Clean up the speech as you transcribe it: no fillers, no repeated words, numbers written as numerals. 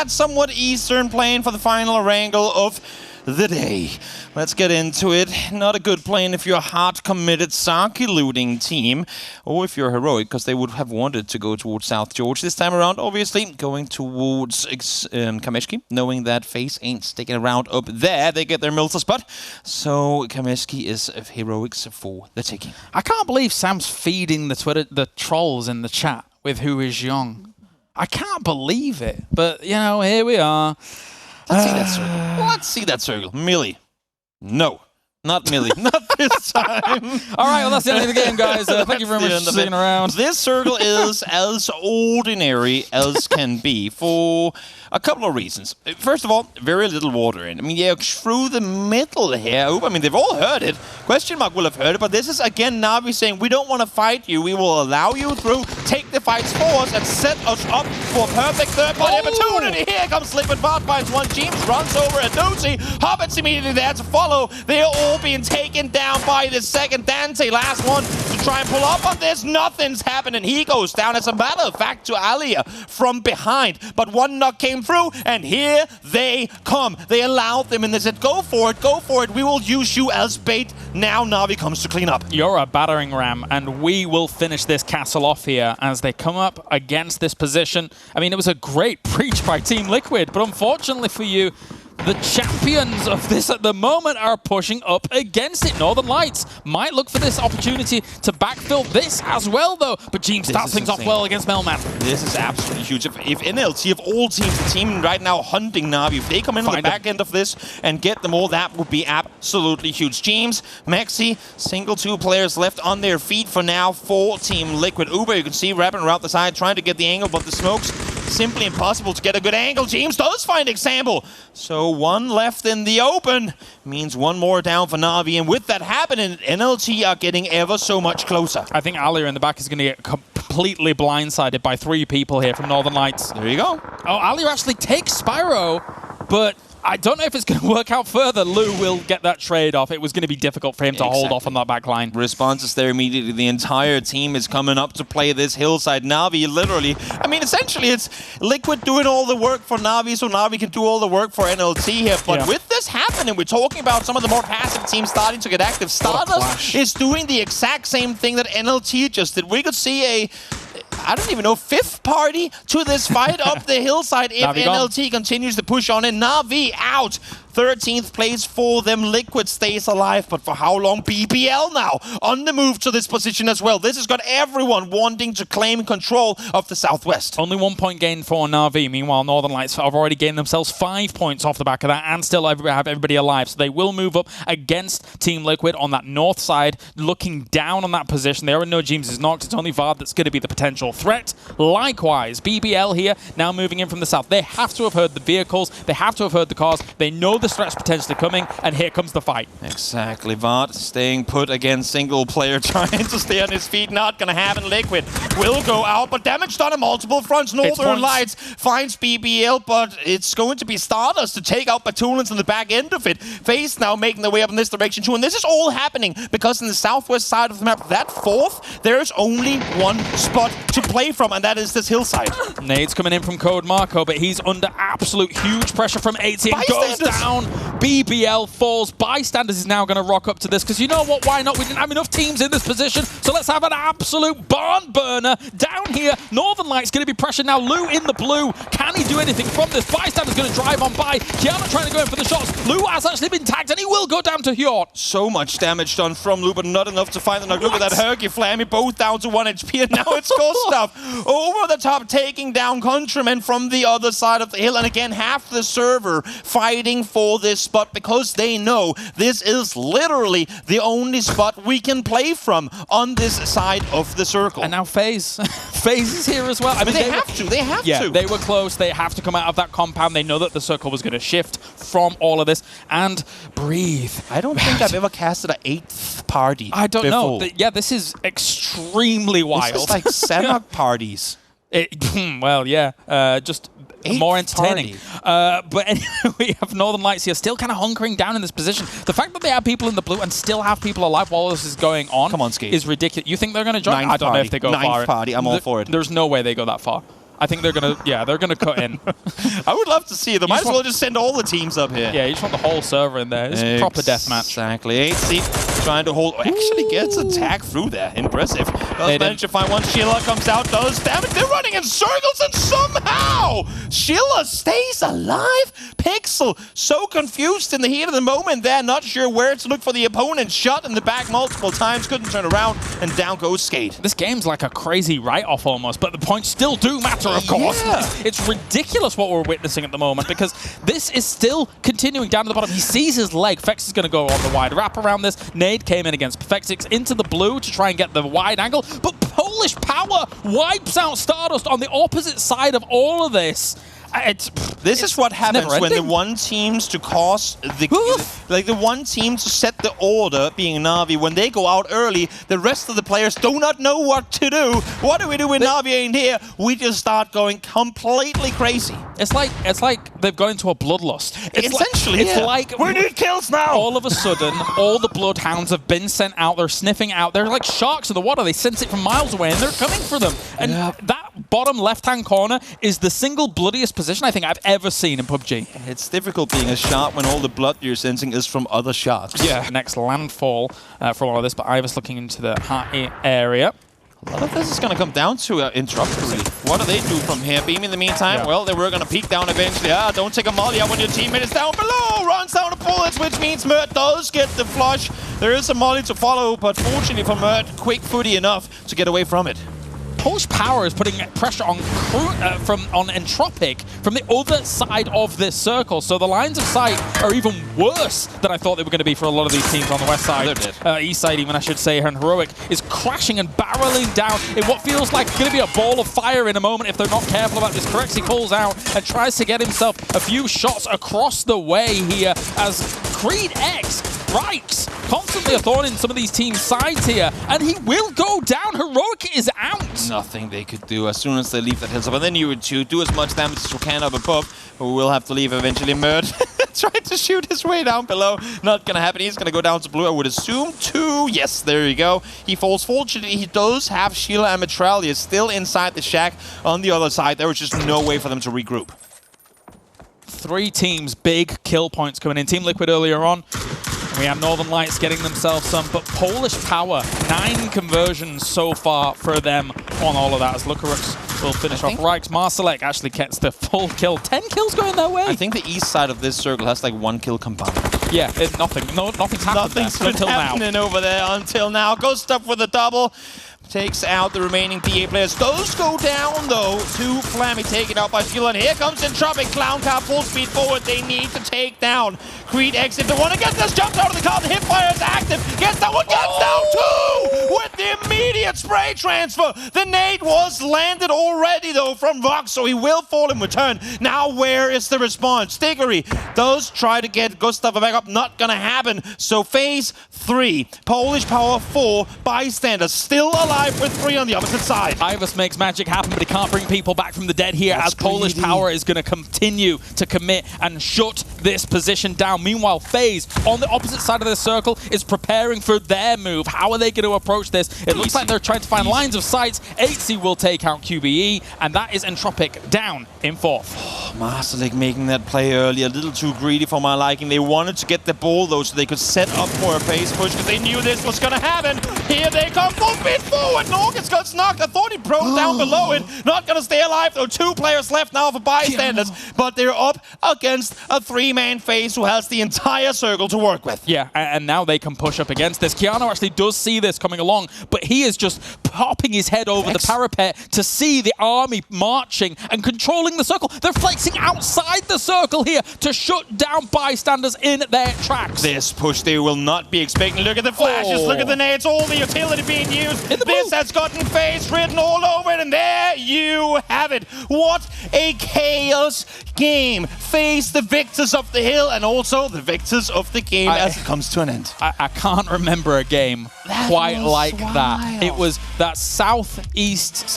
that somewhat eastern plane for the final wrangle of the day. Let's get into it. Not a good plan if you're a hard-committed Saki-looting team, or if you're heroic, because they would have wanted to go towards South George this time around. Obviously, going towards Kameshki, knowing that FAZE ain't sticking around up there. They get their Milter spot, so Kameshki is heroics for the taking. I can't believe Sam's feeding the trolls in the chat with who is young. I can't believe it, but, you know, here we are. Let's see that circle. Let's see that circle. Millie. No. Not Millie. Not this time. All right, well, that's the end of the game, guys. Thank you very much for sticking around. This circle is as ordinary as can be for a couple of reasons. First of all, very little water in. I mean, yeah, through the middle here. I mean, they've all heard it. Question Mark will have heard it, but this is, again, Na'Vi saying, we don't want to fight you. We will allow you through, take the fights for us, and set us up for a perfect third-party opportunity. Here comes Liquid Bot, finds one, James runs over at Dozy. Hobbit's immediately there to follow. They are all being taken down by the second Dante. Last one to try and pull up on this. Nothing's happening. He goes down. As a matter of fact, to Alia from behind. But one knock came through, and here they come. They allowed them, and they said, go for it, go for it. We will use you as bait. Now Na'Vi comes to clean up. You're a battering ram, and we will finish this castle off here as they come up against this position. I mean, it was a great breach by Team Liquid, but unfortunately for you, the champions of this at the moment are pushing up against it. Northern Lights might look for this opportunity to backfill this as well, though. But Jeem starts things off well against Melman. This is absolutely huge. If NLT, of all teams, the team right now hunting Na'Vi, if they come in on the back end of this and get them all, that would be absolutely huge. James, Maxi, single 2 players left on their feet for now for Team Liquid. Uber, you can see, wrapping around the side, trying to get the angle, but the smokes simply impossible to get a good angle. James does find example. So one left in the open means one more down for Na'Vi. And with that happening, NLT are getting ever so much closer. I think Alia in the back is going to get completely blindsided by 3 people here from Northern Lights. There you go. Oh, Alia actually takes Spyro, but I don't know if it's going to work out further. Lou will get that trade off. It was going to be difficult for him to hold off on that back line. Responses there immediately. The entire team is coming up to play this hillside. Na'Vi literally, I mean, essentially it's Liquid doing all the work for Na'Vi, so Na'Vi can do all the work for NLT here. But with this happening, we're talking about some of the more passive teams starting to get active. Stardust is doing the exact same thing that NLT just did. We could see a, I don't even know, 5th party to this fight up the hillside if NLT continues to push on, and Na'Vi out. 13th place for them. Liquid stays alive, but for how long? BBL now on the move to this position as well. This has got everyone wanting to claim control of the Southwest. Only 1 point gain for Na'Vi. Meanwhile, Northern Lights have already gained themselves 5 points off the back of that and still have everybody alive. So they will move up against Team Liquid on that north side, looking down on that position. There are no James is knocked. It's only Vard that's going to be the potential threat. Likewise, BBL here now moving in from the south. They have to have heard the vehicles. They have to have heard the cars. They know the threat's potentially coming, and here comes the fight. Exactly. Vard staying put against single player, trying to stay on his feet. Not going to happen. Liquid will go out, but damage done on multiple fronts. Northern Lights finds BBL, but it's going to be Stardust to take out Batulins on the back end of it. FAZE now making their way up in this direction too, and this is all happening because in the southwest side of the map, that 4th, there's only one spot to play from, and that is this hillside. Nades coming in from Code Marco, but he's under absolute huge pressure from Aitzy and goes down. BBL falls. Bystanders is now going to rock up to this because you know what? Why not? We didn't have enough teams in this position, so let's have an absolute barn burner down here. Northern Lights going to be pressured now. Lou in the blue. Can he do anything from this? Bystander's going to drive on by. Kiana trying to go in for the shots. Lou has actually been tagged, and he will go down to Hjort. So much damage done from Lou, but not enough to find the knock. Look at that Herky Flammy, both down to 1 HP, and now it's Gustav over the top, taking down Countryman from the other side of the hill. And again, half the server fighting for this spot because they know this is literally the only spot we can play from on this side of the circle. And now FAZE. FAZE is here as well. I mean, they have to. They have to. They were close. They have to come out of that compound. They know that the circle was going to shift from all of this. And breathe. I don't think I've ever casted an 8th party. I don't know. Yeah, this is extremely wild. This is like Senok parties. Well, yeah. Just more entertaining. But anyway, we have Northern Lights here still kind of hunkering down in this position. The fact that they have people in the blue and still have people alive while this is going on Come on, Skate. is ridiculous. You think they're going to join? Ninth I don't know if they go far. Ninth party, I'm all for it. There's no way they go that far. I think they're gonna cut in. I would love to see it. They might as well just send all the teams up here. Yeah, you just want the whole server in there. It's a proper deathmatch. Exactly. Aitzy trying to hold. Actually gets attacked through there. Impressive. Does manage to find one. Sheila comes out, does damage. They're running in circles, and somehow Sheila stays alive. Pixel so confused in the heat of the moment there, not sure where to look for the opponent. Shot in the back multiple times, couldn't turn around, and down goes Skate. This game's like a crazy write-off almost, but the points still do matter, of course. Yeah. It's ridiculous what we're witnessing at the moment because this is still continuing down to the bottom. He sees his leg. Fexx is going to go on the wide wrap around this. Nade came in against Fexx into the blue to try and get the wide angle, but Polish Power wipes out Stardust on the opposite side of all of this. This is what happens when the one teams to cause the one team to set the order, being Na'Vi, when they go out early, the rest of the players do not know what to do. What do we do when Na'Vi ain't here? We just start going completely crazy. It's like they've gone into a bloodlust. Essentially, it's like we need kills now. All of a sudden, all the bloodhounds have been sent out. They're sniffing out. They're like sharks in the water. They sense it from miles away, and they're coming for them. And that bottom left-hand corner is the single bloodiest position I think I've ever seen in PUBG. It's difficult being a shark when all the blood you're sensing is from other sharks. Yeah. Next landfall for all of this, but Iva's looking into the high area. A lot of this is going to come down to Interrupt, really. What do they do from here? Beam in the meantime? Yeah. Well, they were going to peek down eventually. Don't take a molly out when your teammate is down below. Runs down the bullets, which means Mert does get the flush. There is a molly to follow, but fortunately for Mert, quick footy enough to get away from it. Polish Power is putting pressure on Entropic from the other side of this circle, so the lines of sight are even worse than I thought they were going to be for a lot of these teams on the west side. East side, even I should say, and Heroic is crashing and barreling down in what feels like going to be a ball of fire in a moment if they're not careful about this. Corrects, he pulls out and tries to get himself a few shots across the way here as d1gg3r1 strikes. Constantly a thorn in some of these teams' sides here, and he will go down. Heroic is out. Nothing they could do as soon as they leave that hilltop. And then you would do as much damage as you can up above, but we will have to leave eventually. Mert trying to shoot his way down below. Not going to happen. He's going to go down to blue, I would assume. 2. Yes, there you go. He falls. Fortunately, he does have Sheila and Metralia still inside the shack on the other side. There was just no way for them to regroup. 3 teams, big kill points coming in. Team Liquid earlier on. We have Northern Lights getting themselves some, but Polish Power, 9 conversions so far for them on all of that, as Lukarux will finish off. Reichs Marsalek actually gets the full kill. 10 kills going their way. I think the east side of this circle has like 1 kill combined. Yeah, nothing's happened. Nothing's been happening over there until now. Gustav with a double. Takes out the remaining PA players. Those go down, though, to Flammy, taken out by Sheila. And here comes Entropic. Clown car full speed forward. They need to take down Creed exit. The one against this jumps out of the car. The hipfire is active. Gets that one. Gets down too with the immediate spray transfer. The nade was landed already, though, from Vox, so he will fall in return. Now, where is the response? d1gg3r1 does try to get Gustav back up. Not gonna happen. So phase 3. Polish Power 4. Bystanders still alive with 3 on the opposite side. Ivus makes magic happen, but he can't bring people back from the dead here. That's as Polish Power is going to continue to commit and shut this position down. Meanwhile, FAZE on the opposite side of the circle is preparing for their move. How are they going to approach this? It looks like they're trying to find lines of sight. Aitzy will take out QBE, and that is Entropic down in 4th. Marsalek making that play early, a little too greedy for my liking. They wanted to get the ball, though, so they could set up for a phase push, because they knew this was going to happen. Here they come, full speed forward. Norgis got knocked. I thought he broke down below it. Not going to stay alive, though. 2 players left now for bystanders, but they're up against a 3-man phase who has the entire circle to work with. Yeah, and now they can push up against this. Keanu actually does see this coming along, but he is just popping his head over the parapet to see the army marching and controlling the circle. They're flexing outside the circle here to shut down bystanders in their tracks. This push they will not be expecting. Look at the flashes, look at the nades, all the utility being used. This has gotten phase written all over it, and there you have it. What a chaos game. FAZE the victors of the hill, and also the victors of the game as it comes to an end. I can't remember a game quite like that. It was that southwest